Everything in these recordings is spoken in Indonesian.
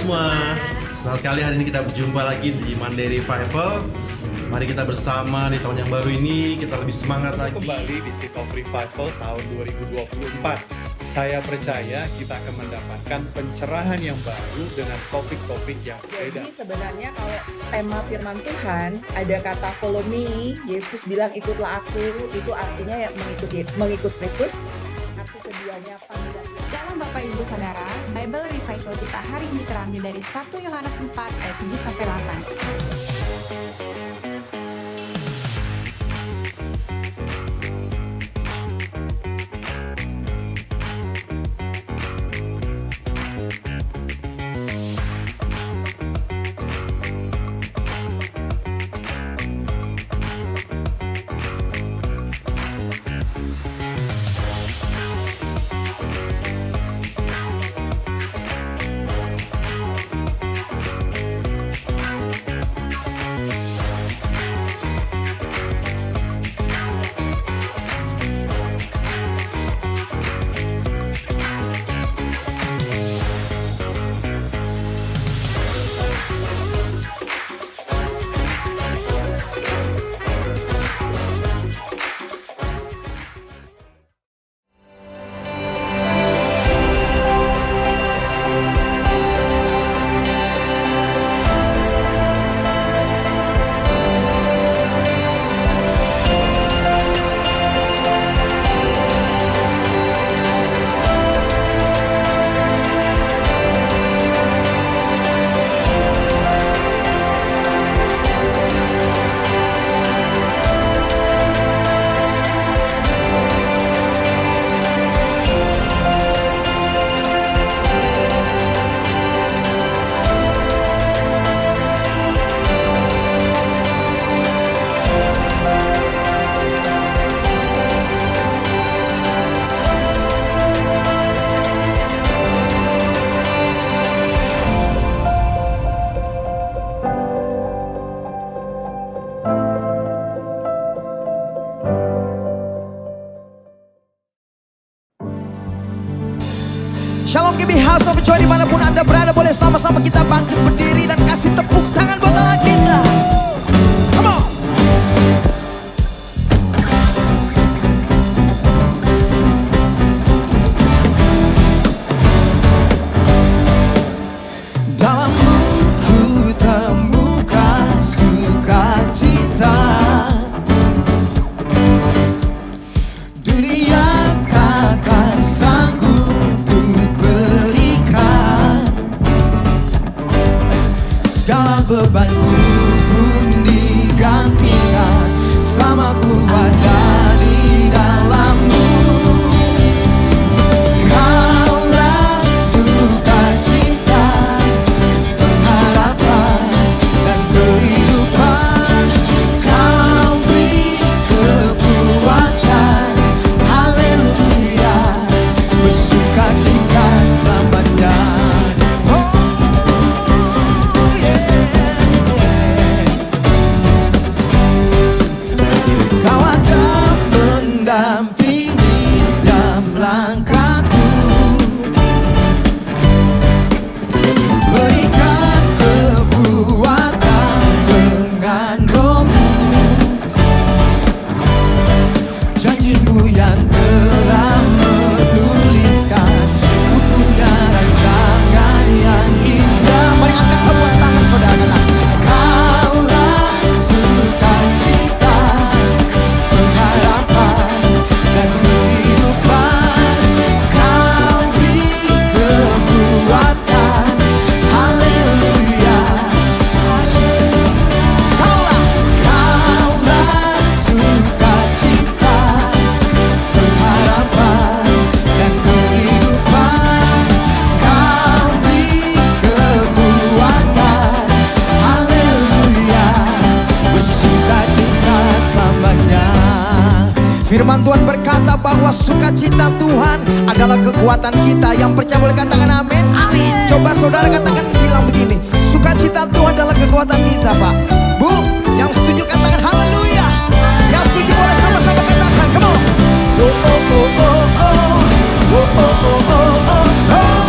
semua, senang sekali hari ini kita berjumpa lagi di Monday Revival. Mari kita bersama di tahun yang baru ini, kita lebih semangat lagi. Kembali di Seed of Revival tahun 2024. Saya percaya kita akan mendapatkan pencerahan yang baru dengan topik-topik yang berbeda. Jadi sebenarnya kalau tema firman Tuhan ada kata follow me, Yesus bilang ikutlah aku, itu artinya ya mengikut Kristus. Arti keduanya panggilan. Shalom Bapak Ibu Saudara, Bible Revival kita hari ini terambil dari 1 Yohanes 4 ayat 7-8. Shalom KB House of Joy, dimanapun Anda berada, boleh sama-sama kita bangkit berdiri dan kasih tepuk tangan buat Allah kita. Come on. Dalammu ku temukan sukacita, dunia takkan sanggup bebanku pun digantikan selama ku ada di dalammu. Kaulah sukacita, pengharapan dan kehidupan. Kau beri kekuatan, haleluya, bersukacita selamanya. Firman Tuhan berkata bahwa sukacita Tuhan adalah kekuatan kita. Yang percaya boleh katakan amin. Amin. Coba saudara katakan, bilang begini, sukacita Tuhan adalah kekuatan kita, Pak. Bu, yang setuju katakan haleluya. Yang setuju boleh sama-sama katakan, come on. Oh, oh, oh, oh, oh. Oh, oh, oh, oh, oh, oh.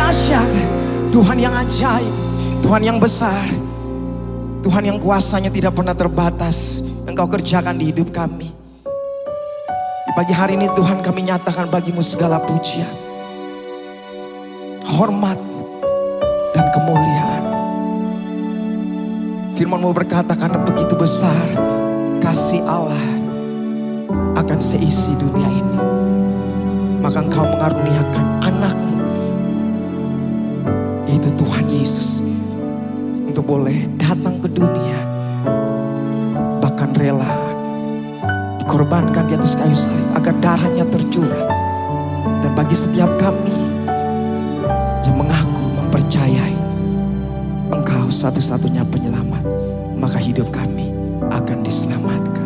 dahsyat, Tuhan yang ajaib, Tuhan yang besar, Tuhan yang kuasanya tidak pernah terbatas. Engkau kerjakan di hidup kami. Di pagi hari ini Tuhan, kami nyatakan bagimu segala pujian, hormat, dan kemuliaan. Firman-Mu berkata, karena begitu besar kasih Allah akan seisi dunia ini, maka Engkau mengaruniakan anak-Mu, yaitu Tuhan Yesus, untuk boleh datang ke dunia, bahkan rela dikorbankan di atas kayu salib agar darahnya tercurah. Dan bagi setiap kami yang mengaku mempercayai Engkau satu-satunya penyelamat, maka hidup kami akan diselamatkan.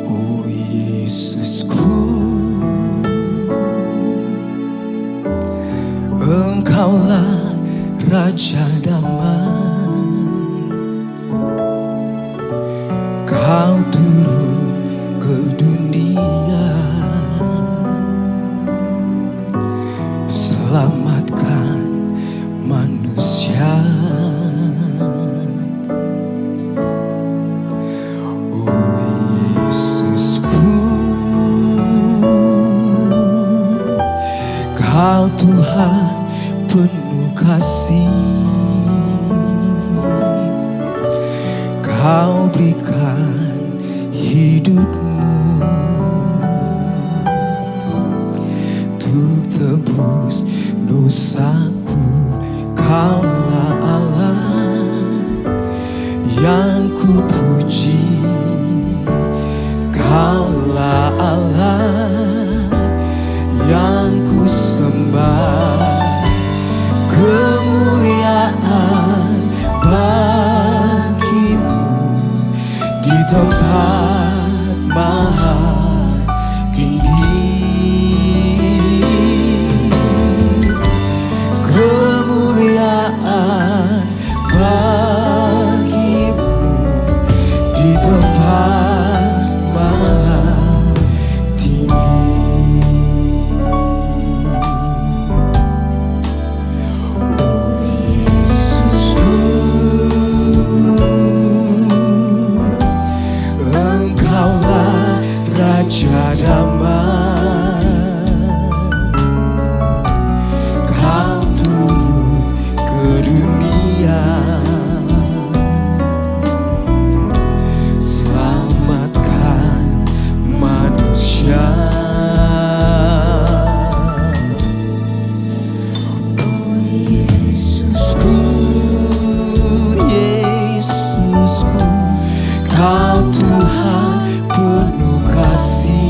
Oh Yesusku, Engkaulah Raja damai. Kau turun ke dunia, selamatkan manusia. Oh Yesusku, Kau Tuhan penuh kasih. Kau berikan hidupmu untuk tebus dosaku. Kaulah Allah yang ku puji, Kaulah Allah yang ku sembah. Kemuliaan bagimu di tempat maha tinggi. Kemuliaan bagimu di tempat maha tinggi. Oh Yesusku, Engkaulah Raja damai. Kau turun ke dunia, selamatkan manusia. Oh Yesusku, Yesusku, Kau Tuhan penuh kasih.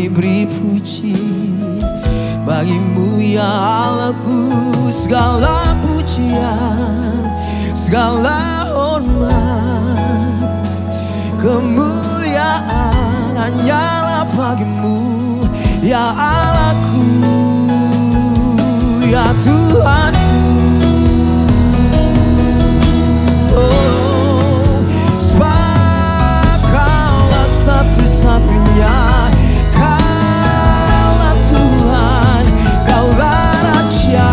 kami beri puji. Bagimu ya Allahku segala pujian, segala hormat, kemuliaan hanyalah bagimu ya Allahku, ya Tuhanku. Oh, sebab Kaulah satu-satunya, Kaulah Tuhan, Kaulah Raja.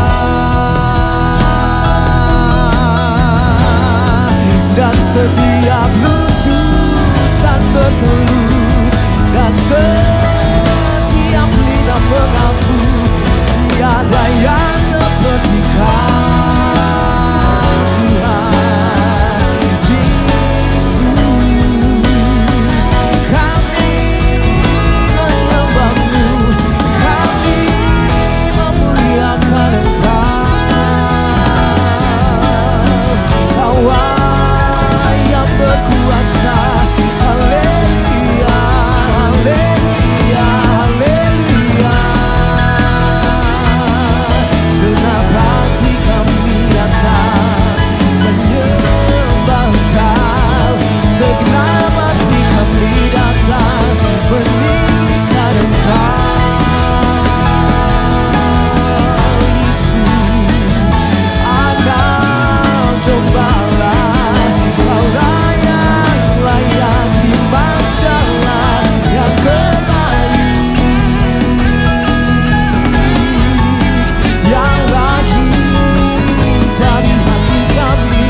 Dan setiap lutut dan bertelut, dan setiap lidah mengaku tiada yang seperti Kau Tuhan Yesus. Kami menyembah-Mu, kami memuliakan Engkau. Kau yang berkuasa. Haleluya, haleluya, haleluya. Senang hati kami datang menyembah Engkau, segenap hati kami datang meninggikan Engkau. Yesus, Anak Gembala, Kaulah yang layak timbang segala yang terbaik, yang lahir dari hati kami,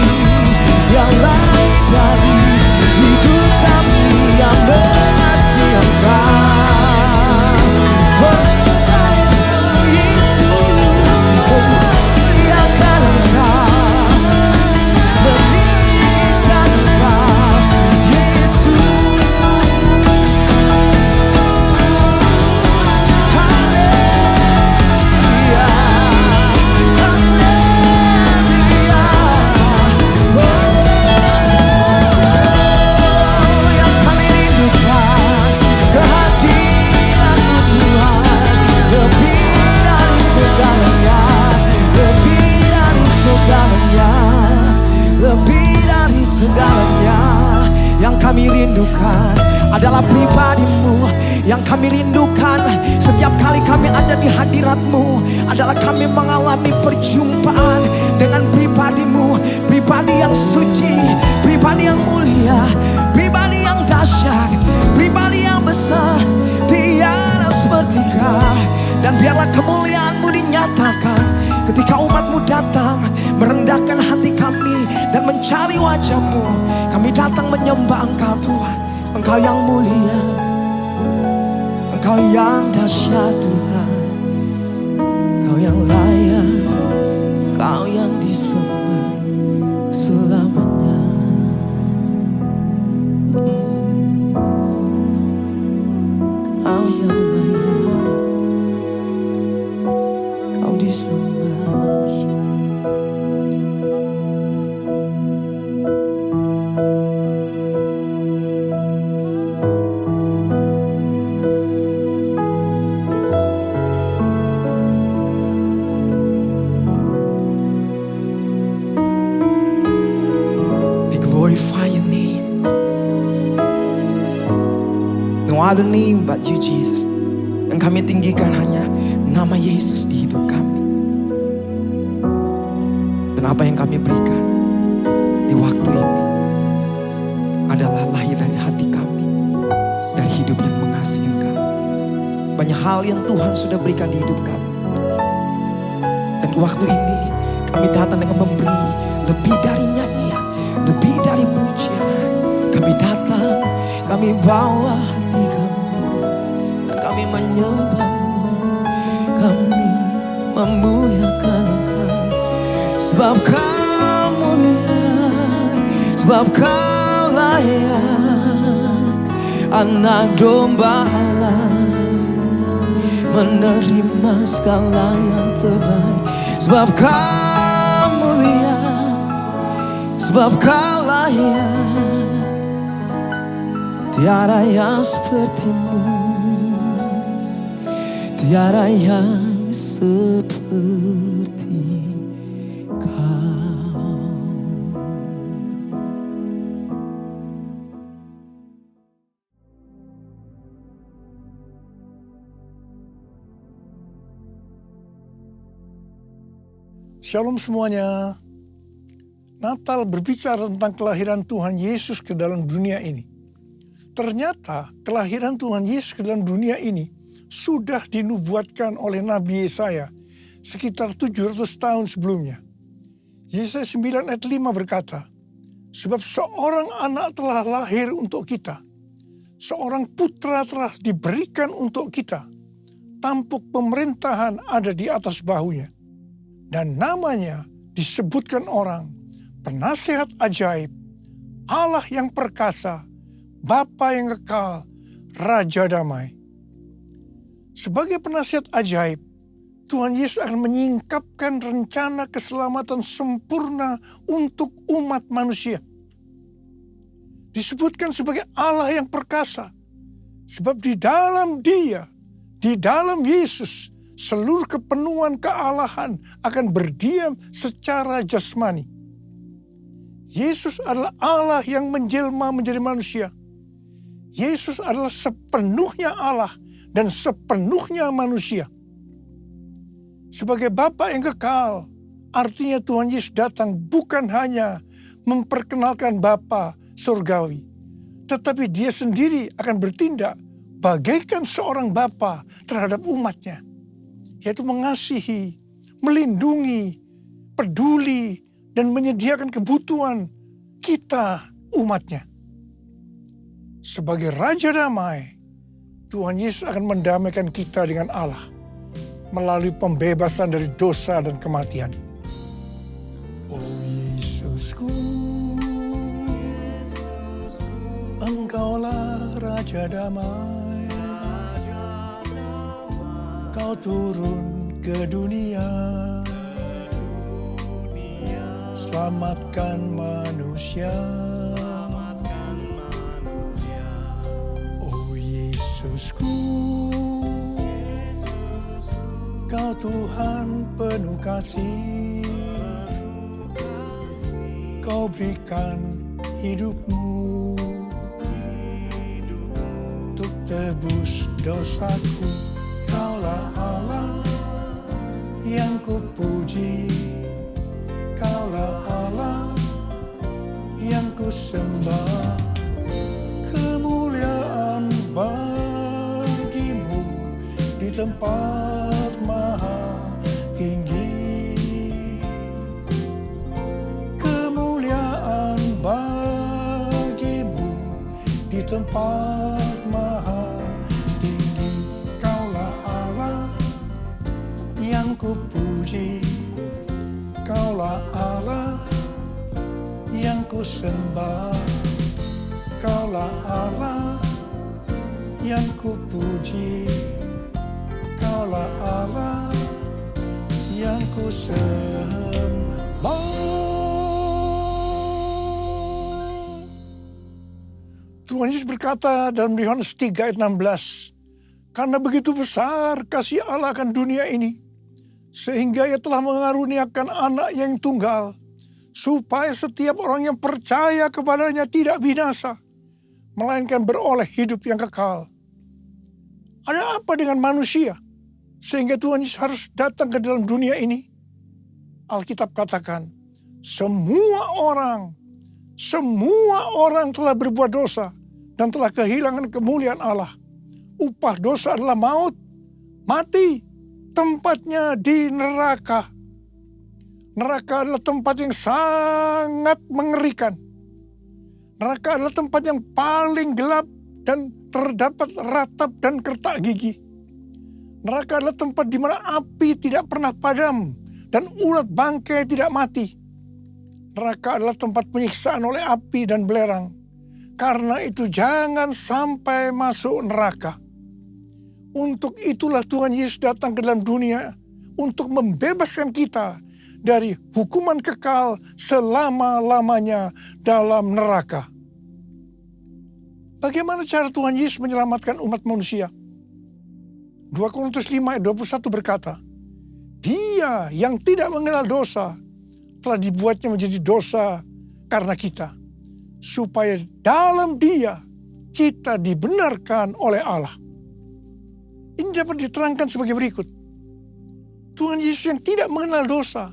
yang lahir dari hidup kami, yang mengasihi Engkau. Oh Yesus, memuliakan Engkau, meninggikan Engkau. Yesus, haleluya, haleluya. Oh, yang kami rindukan kehadiran-Mu Tuhan, lebih dari segalanya, lebih dari segalanya, lebih dari segalanya. Yang kami rindukan adalah pribadi-Mu. Yang kami rindukan setiap kali kami ada di hadirat-Mu adalah kami mengalami perjumpaan dengan pribadi-Mu, pribadi yang suci, pribadi yang mulia, pribadi yang dahsyat, pribadi yang besar, tiada seperti Kau. Dan biarlah kemuliaan-Mu dinyatakan ketika umat-Mu datang merendahkan hati kami dan mencari wajah-Mu. Kami datang menyembah Engkau Tuhan, Engkau yang mulia, Engkau yang dahsyat Tuhan, Engkau yang layak, Engkau yang disembah selamanya. Engkau yang layak, Engkau disembah. Glorify your name. No other name but you Jesus. Yang kami tinggikan hanya nama Yesus di hidup kami. Dan apa yang kami berikan di waktu ini adalah lahir dari hati kami, dari hidup yang mengasihi Engkau. Banyak hal yang Tuhan sudah berikan di hidup kami. Dan waktu ini kami datang dengan memberi lebih dari nyanyian, lebih dari pujian. Kami datang, kami bawa hati kami, dan kami menyembah-Mu, kami memuliakan Engkau. Sebab Kau mulia, sebab Kau layak, Anak Domba Allah, menerima segala yang terbaik. Sebab Kau mulia, sebab Kau layak, tiada yang seperti-Mu. tiada yang seperti Kau. Shalom semuanya. Natal berbicara tentang kelahiran Tuhan Yesus ke dalam dunia ini. Ternyata kelahiran Tuhan Yesus ke dalam dunia ini sudah dinubuatkan oleh Nabi Yesaya sekitar 700 tahun sebelumnya. Yesaya 9 ayat 5 berkata, sebab seorang anak telah lahir untuk kita, seorang putra telah diberikan untuk kita, tampuk pemerintahan ada di atas bahunya. Dan namanya disebutkan orang, penasihat ajaib, Allah yang perkasa, Bapa yang kekal, Raja damai. Sebagai penasihat ajaib, Tuhan Yesus akan menyingkapkan rencana keselamatan sempurna untuk umat manusia. Disebutkan sebagai Allah yang perkasa, sebab di dalam Dia, di dalam Yesus, seluruh kepenuhan kealahan akan berdiam secara jasmani. Yesus adalah Allah yang menjelma menjadi manusia. Yesus adalah sepenuhnya Allah dan sepenuhnya manusia. Sebagai Bapa yang kekal, artinya Tuhan Yesus datang bukan hanya memperkenalkan Bapa surgawi, tetapi Dia sendiri akan bertindak bagaikan seorang Bapa terhadap umatnya. Yaitu mengasihi, melindungi, peduli, dan menyediakan kebutuhan kita umatnya. Sebagai Raja damai, Tuhan Yesus akan mendamaikan kita dengan Allah melalui pembebasan dari dosa dan kematian. Oh Yesusku, Engkaulah Raja damai. Kau turun ke dunia, selamatkan manusia. Oh Yesusku, Kau Tuhan penuh kasih. Kau berikan hidupmu untuk tebus dosaku. Kaulah Allah yang kupuji, Kaulah Allah yang kusembah. Kemuliaan bagimu di tempat maha tinggi. Kemuliaan bagimu di tempat maha tinggi. Kaulah Allah yang kupuji, Kaulah Allah yang kusembah. Kaulah Allah yang kupuji, Kaulah Allah yang kusembah. Tuhan Yesus berkata dalam Yohanes 3 ayat 16, karena begitu besar kasih Allah akan dunia ini, sehingga Ia telah mengaruniakan anak yang tunggal, supaya setiap orang yang percaya kepadanya tidak binasa, melainkan beroleh hidup yang kekal. Ada apa dengan manusia sehingga Tuhan Yesus harus datang ke dalam dunia ini? Alkitab katakan, semua orang telah berbuat dosa dan telah kehilangan kemuliaan Allah. Upah dosa adalah maut, mati, tempatnya di neraka. Neraka adalah tempat yang sangat mengerikan. Neraka adalah tempat yang paling gelap dan terdapat ratap dan kertak gigi. Neraka adalah tempat di mana api tidak pernah padam dan ulat bangkai tidak mati. Neraka adalah tempat penyiksaan oleh api dan belerang. Karena itu jangan sampai masuk neraka. Untuk itulah Tuhan Yesus datang ke dalam dunia untuk membebaskan kita dari hukuman kekal selama-lamanya dalam neraka. Bagaimana cara Tuhan Yesus menyelamatkan umat manusia? 2 Korintus 5 ayat 21 berkata, Dia yang tidak mengenal dosa telah dibuatnya menjadi dosa karena kita, supaya dalam Dia kita dibenarkan oleh Allah. Ini dapat diterangkan sebagai berikut. Tuhan Yesus yang tidak mengenal dosa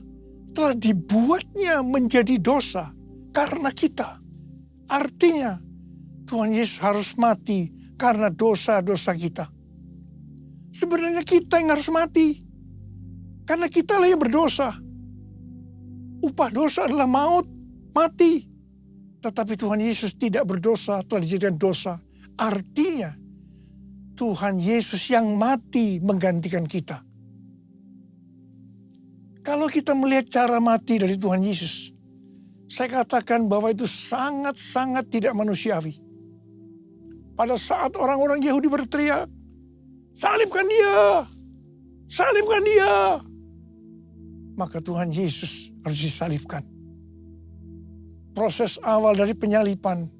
telah dibuatnya menjadi dosa karena kita. Artinya Tuhan Yesus harus mati karena dosa-dosa kita. Sebenarnya kita yang harus mati karena kita lah yang berdosa. Upah dosa adalah maut, mati. Tetapi Tuhan Yesus tidak berdosa, telah dijadikan dosa. Artinya Tuhan Yesus yang mati menggantikan kita. Kalau kita melihat cara mati dari Tuhan Yesus, saya katakan bahwa itu sangat-sangat tidak manusiawi. Pada saat orang-orang Yahudi berteriak, salibkan dia, salibkan dia. Maka Tuhan Yesus harus disalibkan. Proses awal dari penyalipan,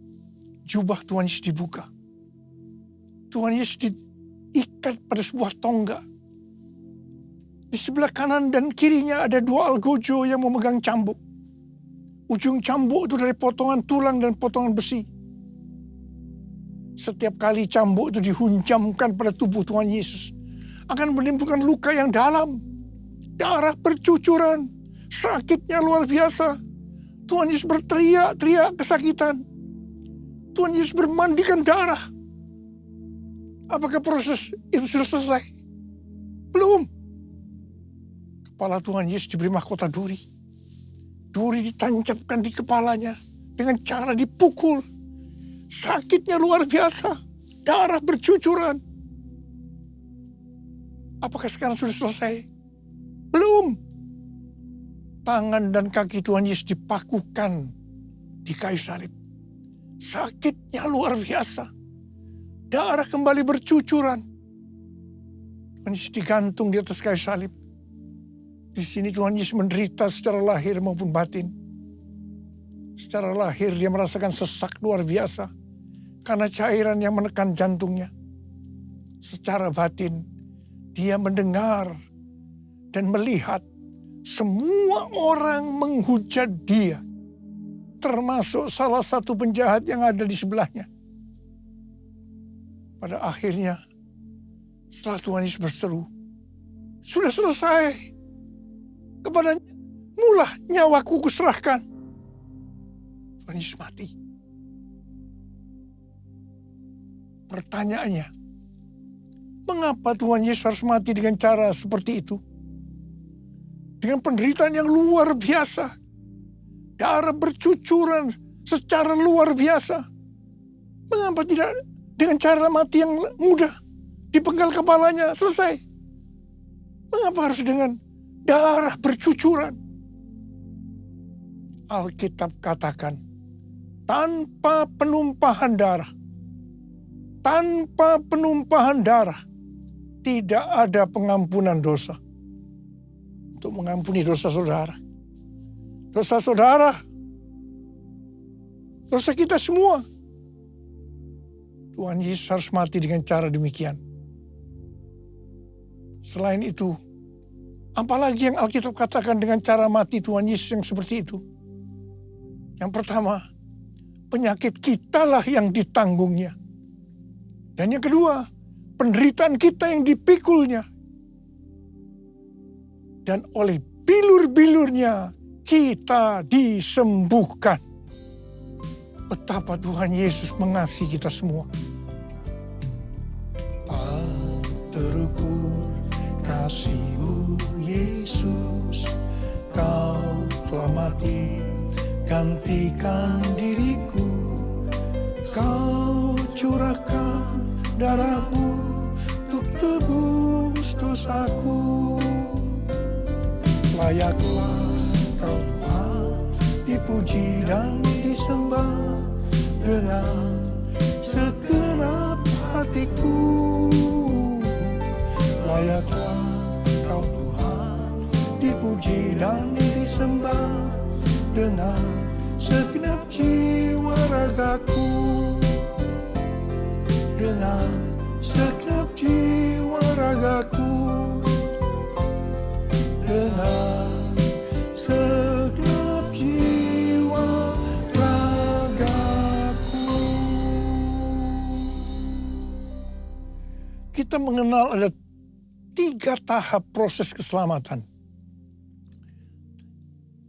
jubah Tuhan Yesus dibuka. Tuhan Yesus diikat pada sebuah tonggak. Di sebelah kanan dan kirinya ada 2 algojo yang memegang cambuk. Ujung cambuk itu dari potongan tulang dan potongan besi. Setiap kali cambuk itu dihunjamkan pada tubuh Tuhan Yesus, akan menimbulkan luka yang dalam. Darah bercucuran, sakitnya luar biasa. Tuhan Yesus berteriak-teriak kesakitan. Tuhan Yesus bermandikan darah. Apakah proses itu sudah selesai? Belum. Kepala Tuhan Yesus diberi mahkota duri. Duri ditancapkan di kepalanya dengan cara dipukul. Sakitnya luar biasa. Darah bercucuran. Apakah sekarang sudah selesai? Belum. Tangan dan kaki Tuhan Yesus dipakukan di kayu salib. Sakitnya luar biasa. Darah kembali bercucuran. Tuhan Yesus digantung di atas kayu salib. Di sini Tuhan Yesus menderita secara lahir maupun batin. Secara lahir dia merasakan sesak luar biasa karena cairan yang menekan jantungnya. Secara batin dia mendengar dan melihat semua orang menghujat dia, termasuk salah satu penjahat yang ada di sebelahnya. Pada akhirnya, setelah Tuhan Yesus berseru, sudah selesai. Kepadanya, mulah nyawaku kuserahkan. Tuhan Yesus mati. Pertanyaannya, mengapa Tuhan Yesus harus mati dengan cara seperti itu? Dengan penderitaan yang luar biasa. Darah bercucuran secara luar biasa. Mengapa tidak dengan cara mati yang mudah? Dipenggal kepalanya, selesai. Mengapa harus dengan darah bercucuran? Alkitab katakan, tanpa penumpahan darah, tidak ada pengampunan dosa. Untuk mengampuni dosa saudara. Dosa saudara, dosa kita semua. Tuhan Yesus harus mati dengan cara demikian. Selain itu, apalagi yang Alkitab katakan dengan cara mati Tuhan Yesus yang seperti itu? Yang pertama, penyakit kitalah yang ditanggungnya. Dan yang kedua, penderitaan kita yang dipikulnya. Dan oleh bilur-bilurnya kita disembuhkan. Betapa Tuhan Yesus mengasihi kita semua. Tak terukur kasih-Mu Yesus, Kau telah mati gantikan diriku. Kau curahkan darah-Mu untuk tebus dosaku. Layaklah Kau Tuhan dipuji dan disembah dengan segenap hatiku. Layaklah Kau Tuhan dipuji dan disembah dengan segenap jiwa ragaku. Dengan segenap jiwa ragaku. ragaku dengan segenap jiwa ragaku. Kita mengenal ada 3 tahap proses keselamatan.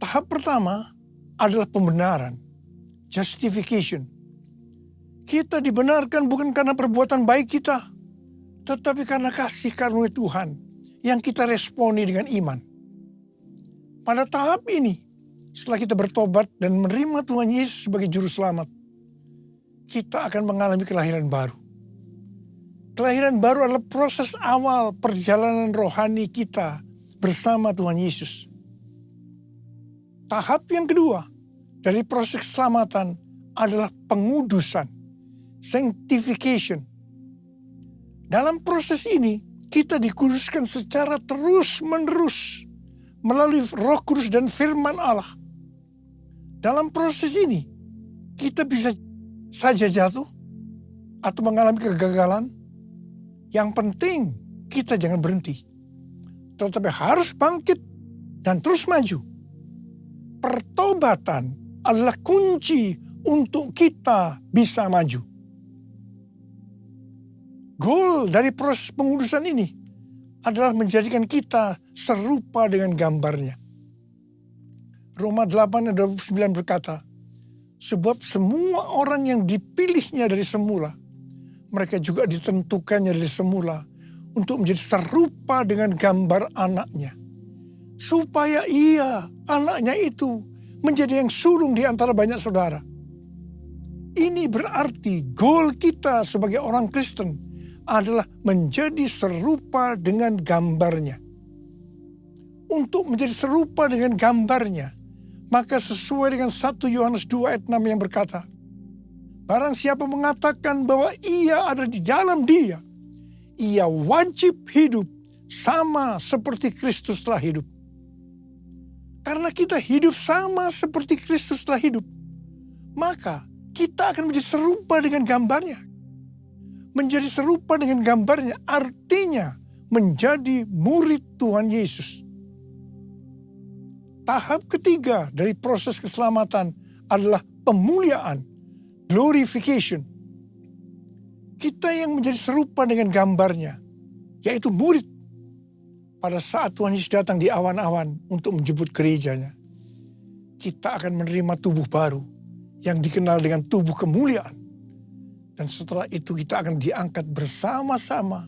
Tahap pertama adalah pembenaran, justification. Kita dibenarkan bukan karena perbuatan baik kita, tetapi karena kasih karunia Tuhan yang kita responi dengan iman. Pada tahap ini, setelah kita bertobat dan menerima Tuhan Yesus sebagai juru selamat, kita akan mengalami kelahiran baru. Kelahiran baru adalah proses awal perjalanan rohani kita bersama Tuhan Yesus. Tahap yang kedua dari proses keselamatan adalah pengudusan, sanctification. Dalam proses ini, kita dikuduskan secara terus-menerus melalui Roh Kudus dan firman Allah. Dalam proses ini, kita bisa saja jatuh atau mengalami kegagalan. Yang penting kita jangan berhenti, tetapi harus bangkit dan terus maju. Pertobatan adalah kunci untuk kita bisa maju. Goal dari proses pengudusan ini adalah menjadikan kita serupa dengan gambarnya. Roma 8 ayat 29 berkata, sebab semua orang yang dipilihnya dari semula, mereka juga ditentukannya dari semula untuk menjadi serupa dengan gambar anaknya. Supaya anaknya itu, menjadi yang sulung di antara banyak saudara. Ini berarti goal kita sebagai orang Kristen adalah menjadi serupa dengan gambarnya. Untuk menjadi serupa dengan gambarnya, maka sesuai dengan 1 Yohanes 2 ayat 6 yang berkata, barang siapa mengatakan bahwa ia ada di dalam dia, ia wajib hidup sama seperti Kristus telah hidup. Karena kita hidup sama seperti Kristus telah hidup, maka kita akan menjadi serupa dengan gambarnya. Menjadi serupa dengan gambarnya artinya menjadi murid Tuhan Yesus. Tahap ketiga dari proses keselamatan adalah pemuliaan, glorification. Kita yang menjadi serupa dengan gambarnya, yaitu murid. Pada saat Tuhan Yesus datang di awan-awan untuk menjemput gerejanya, kita akan menerima tubuh baru yang dikenal dengan tubuh kemuliaan. Dan setelah itu kita akan diangkat bersama-sama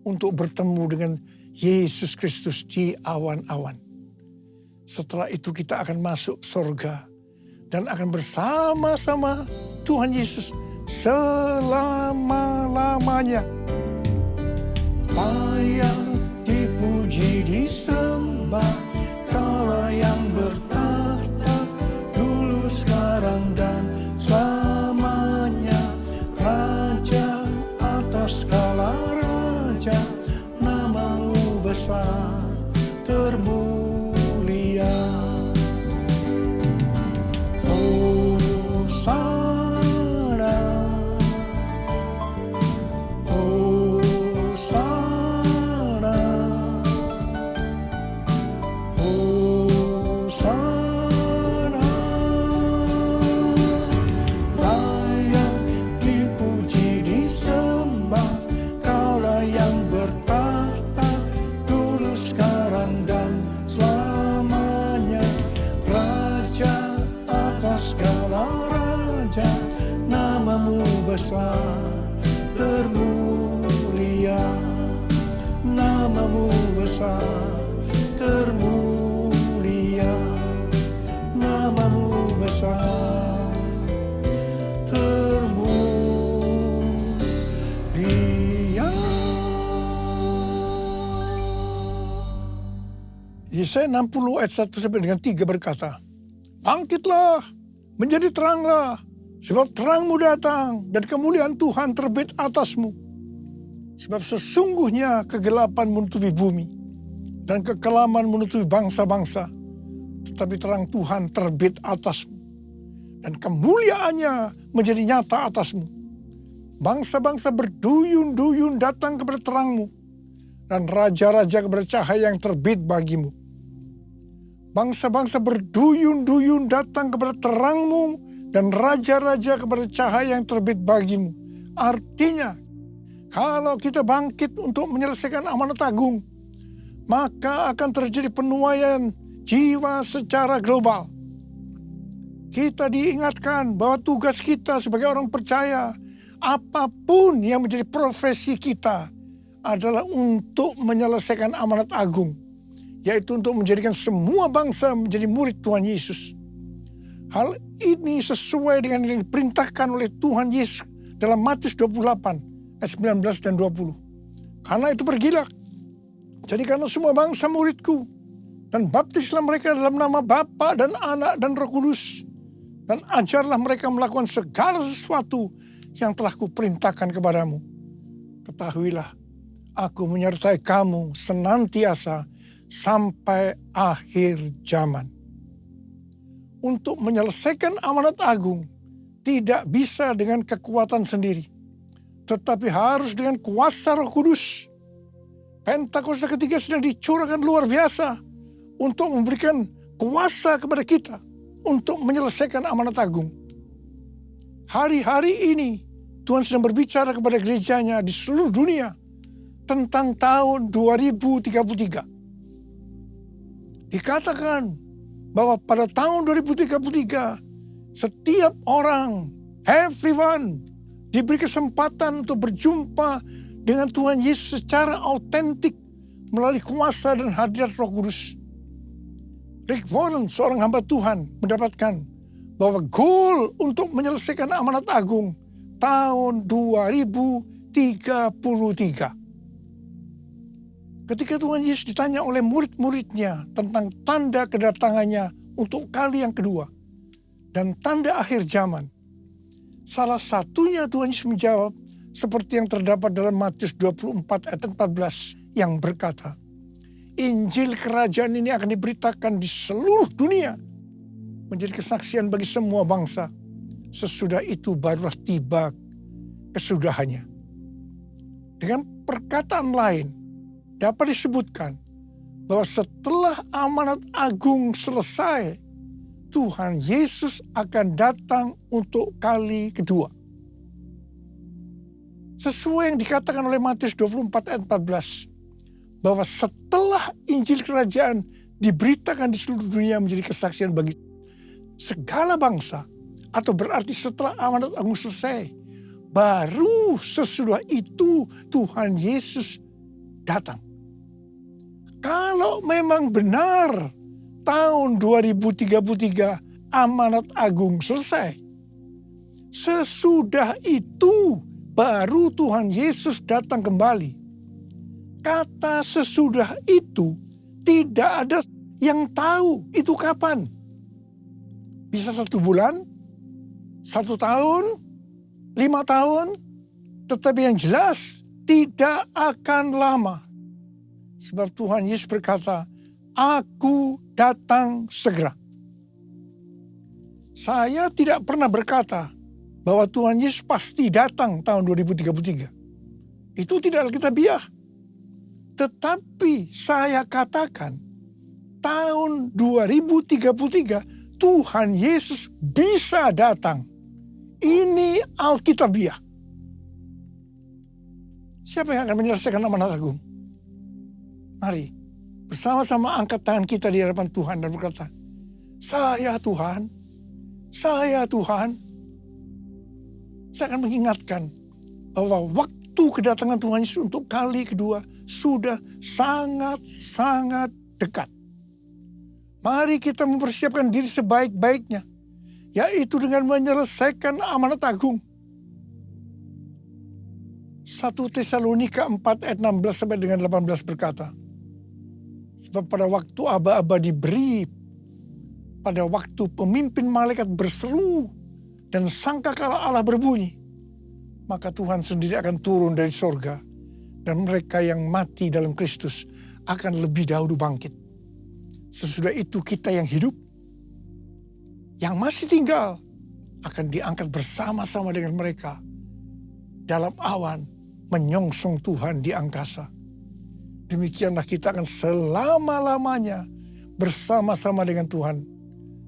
untuk bertemu dengan Yesus Kristus di awan-awan. Setelah itu kita akan masuk surga dan akan bersama-sama Tuhan Yesus selama-lamanya. Layak dipuji disembah Kaulah yang bertakhta dulu sekarang dan selamanya. Raja atas segala raja, namamu besar termulia. Besar termulia, namamu besar termulia, namamu besar termulia. Yesaya 60 ayat 1 sampai dengan 3 berkata, bangkitlah, menjadi teranglah, sebab terangmu datang dan kemuliaan Tuhan terbit atasmu. Sebab sesungguhnya kegelapan menutupi bumi dan kekelaman menutupi bangsa-bangsa. Tetapi terang Tuhan terbit atasmu dan kemuliaannya menjadi nyata atasmu. Bangsa-bangsa berduyun-duyun datang kepada terangmu dan raja-raja kepada cahaya yang terbit bagimu. Bangsa-bangsa berduyun-duyun datang kepada terangmu, dan raja-raja kepada cahaya yang terbit bagimu. Artinya, kalau kita bangkit untuk menyelesaikan amanat agung, maka akan terjadi penuaian jiwa secara global. Kita diingatkan bahwa tugas kita sebagai orang percaya, apapun yang menjadi profesi kita, adalah untuk menyelesaikan amanat agung, yaitu untuk menjadikan semua bangsa menjadi murid Tuhan Yesus. Hal ini sesuai dengan yang diperintahkan oleh Tuhan Yesus dalam Matius 28 ayat 19 dan 20. Karena itu pergilah, jadikanlah semua bangsa muridku, dan baptislah mereka dalam nama Bapa dan Anak dan Roh Kudus, dan ajarlah mereka melakukan segala sesuatu yang telah kuperintahkan kepadamu. Ketahuilah, aku menyertai kamu senantiasa sampai akhir zaman. Untuk menyelesaikan amanat agung tidak bisa dengan kekuatan sendiri, tetapi harus dengan kuasa Roh Kudus. Pentakosta ketiga sedang dicurahkan luar biasa untuk memberikan kuasa kepada kita untuk menyelesaikan amanat agung. Hari-hari ini Tuhan sedang berbicara kepada gerejanya di seluruh dunia tentang tahun 2033. Dikatakan bahwa pada tahun 2033 setiap orang, everyone, diberi kesempatan untuk berjumpa dengan Tuhan Yesus secara autentik melalui kuasa dan hadirat Roh Kudus. Rick Warren, seorang hamba Tuhan, mendapatkan bahwa goal untuk menyelesaikan amanat agung tahun 2033. Ketika Tuhan Yesus ditanya oleh murid-muridnya tentang tanda kedatangannya untuk kali yang kedua dan tanda akhir zaman, salah satunya Tuhan Yesus menjawab seperti yang terdapat dalam Matius 24 ayat 14 yang berkata, Injil kerajaan ini akan diberitakan di seluruh dunia menjadi kesaksian bagi semua bangsa. Sesudah itu barulah tiba kesudahannya. Dengan perkataan lain, dapat disebutkan bahwa setelah amanat agung selesai, Tuhan Yesus akan datang untuk kali kedua. Sesuai yang dikatakan oleh Matius 24 ayat 14, bahwa setelah Injil kerajaan diberitakan di seluruh dunia menjadi kesaksian bagi segala bangsa, atau berarti setelah amanat agung selesai, baru sesudah itu Tuhan Yesus datang. Kalau memang benar tahun 2033 amanat agung selesai, sesudah itu baru Tuhan Yesus datang kembali. Kata sesudah itu tidak ada yang tahu itu kapan. Bisa 1 bulan, 1 tahun, 5 tahun, tetapi yang jelas tidak akan lama. Sebab Tuhan Yesus berkata, Aku datang segera. Saya tidak pernah berkata bahwa Tuhan Yesus pasti datang tahun 2033. Itu tidak alkitabiah. Tetapi saya katakan, tahun 2033 Tuhan Yesus bisa datang. Ini alkitabiah. Siapa yang akan menyelesaikan amanat agung? Mari bersama-sama angkat tangan kita di hadapan Tuhan dan berkata, Saya Tuhan, saya Tuhan. Saya akan mengingatkan bahwa waktu kedatangan Tuhan Yesus untuk kali kedua sudah sangat-sangat dekat. Mari kita mempersiapkan diri sebaik-baiknya, yaitu dengan menyelesaikan amanat agung. 1 Tesalonika 4 ayat 16 sampai dengan 18 berkata, Sebab pada waktu aba-aba diberi, pada waktu pemimpin malaikat berseru dan sangkakala Allah berbunyi, maka Tuhan sendiri akan turun dari sorga, dan mereka yang mati dalam Kristus akan lebih dahulu bangkit. Sesudah itu kita yang hidup, yang masih tinggal, akan diangkat bersama-sama dengan mereka dalam awan menyongsong Tuhan di angkasa. demikianlah kita akan selama-lamanya bersama-sama dengan Tuhan.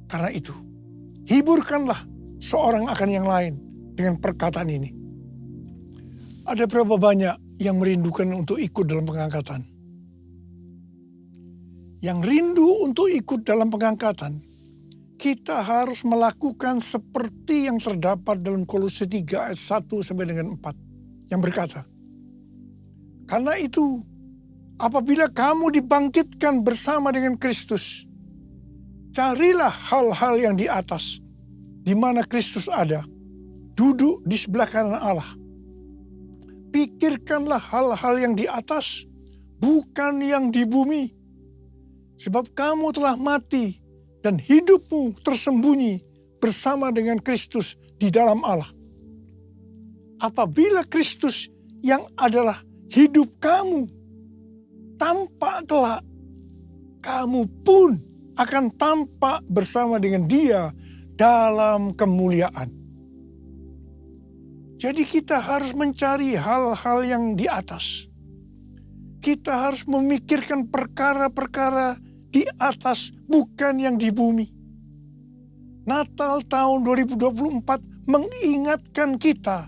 Karena itu, hiburkanlah seorang akan yang lain dengan perkataan ini. Ada berapa banyak yang merindukan untuk ikut dalam pengangkatan? Yang rindu untuk ikut dalam pengangkatan, kita harus melakukan seperti yang terdapat dalam Kolose 3 ayat 1 sampai dengan 4 yang berkata, karena itu apabila kamu dibangkitkan bersama dengan Kristus, carilah hal-hal yang di atas, di mana Kristus ada, duduk di sebelah kanan Allah. Pikirkanlah hal-hal yang di atas, bukan yang di bumi. Sebab kamu telah mati dan hidupmu tersembunyi bersama dengan Kristus di dalam Allah. Apabila Kristus yang adalah hidup kamu tampak kelak, kamu pun akan tampak bersama dengan Dia dalam kemuliaan. Jadi kita harus mencari hal-hal yang di atas. Kita harus memikirkan perkara-perkara di atas, bukan yang di bumi. Natal tahun 2024 mengingatkan kita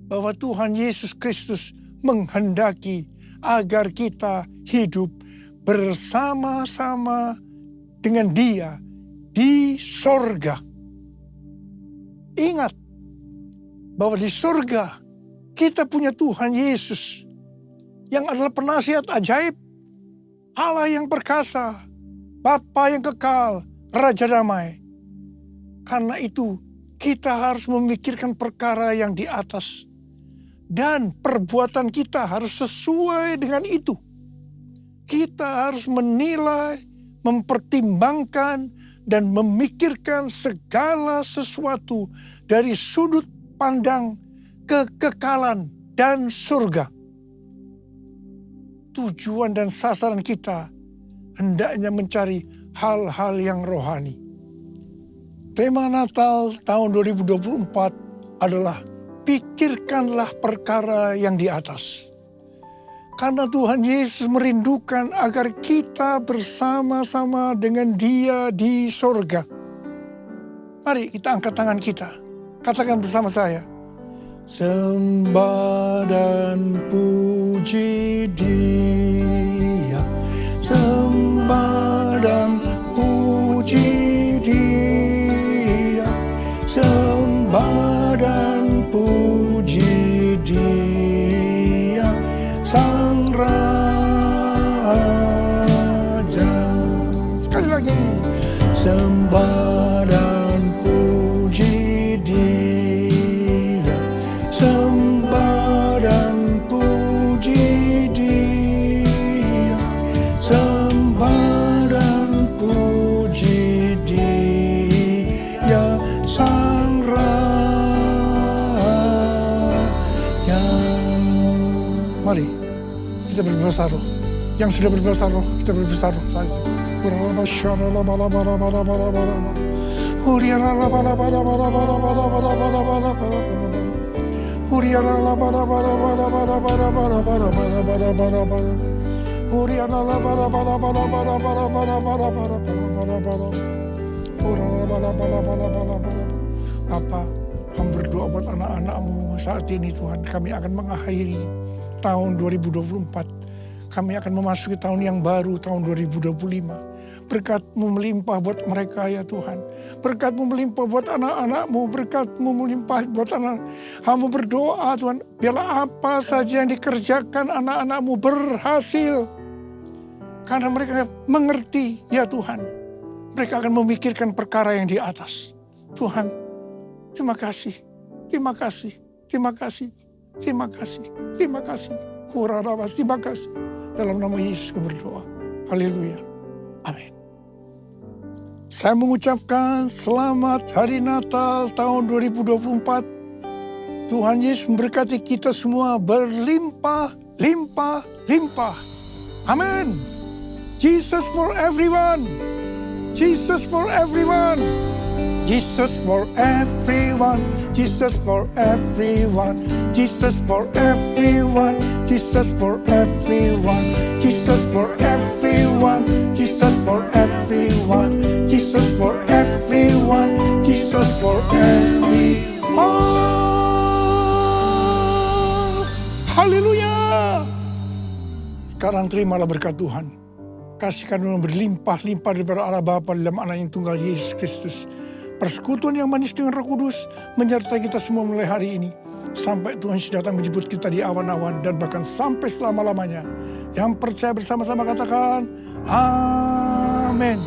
bahwa Tuhan Yesus Kristus menghendaki agar kita hidup bersama-sama dengan Dia di sorga. Ingat bahwa di sorga kita punya Tuhan Yesus yang adalah penasihat ajaib, Allah yang perkasa, Bapa yang kekal, Raja damai. Karena itu kita harus memikirkan perkara yang di atas. Dan perbuatan kita harus sesuai dengan itu. Kita harus menilai, mempertimbangkan, dan memikirkan segala sesuatu dari sudut pandang kekekalan dan surga. Tujuan dan sasaran kita hendaknya mencari hal-hal yang rohani. Tema Natal tahun 2024 adalah pikirkanlah perkara yang di atas. Karena Tuhan Yesus merindukan agar kita bersama-sama dengan Dia di sorga. Mari kita angkat tangan kita. Katakan bersama saya. Sembah dan puji Dia, sembah dan puji Dia, sembah dan puji Dia, Sang Raja. Sekali lagi, sembah dan puji Dia, sembah dan puji Dia, sembah dan puji Dia, Sang Raja. Mari kita berbahasa roh. Yang sudah berbahasa roh, kita berbahasa roh saja. Bapa, kami berdoa buat anak-anak-Mu saat ini Tuhan. Kami akan mengakhiri tahun 2024. Kami akan memasuki tahun yang baru, tahun 2025. Berkat-Mu melimpah buat mereka ya Tuhan. Berkat-Mu melimpah buat anak-anak-Mu. Berkat-Mu melimpah buat anak. Hamba berdoa Tuhan, biarlah apa saja yang dikerjakan anak-anak-Mu berhasil. Karena mereka mengerti ya Tuhan. Mereka akan memikirkan perkara yang di atas. Tuhan, terima kasih. Terima kasih. Terima kasih. Terima kasih. Terima kasih. Terima kasih. Dalam nama Yesus kami berdoa. Haleluya. Amin. Saya mengucapkan selamat hari Natal tahun 2024. Tuhan Yesus memberkati kita semua berlimpah, limpah, limpah. Amin. Jesus for everyone. Jesus for everyone. Jesus for everyone, Jesus for everyone, Jesus for everyone, Jesus for everyone, Jesus for everyone, Jesus for everyone, Jesus for everyone, Jesus for everyone. Haleluya. Sekarang terimalah berkat Tuhan. Kasih karunia berlimpah-limpah daripada Allah Bapa dalam Anak yang tunggal Yesus Kristus. Persekutuan yang manis dengan Roh Kudus menyertai kita semua mulai hari ini. Sampai Tuhan Yesus datang menjemput kita di awan-awan dan bahkan sampai selama-lamanya. Yang percaya bersama-sama katakan, amin.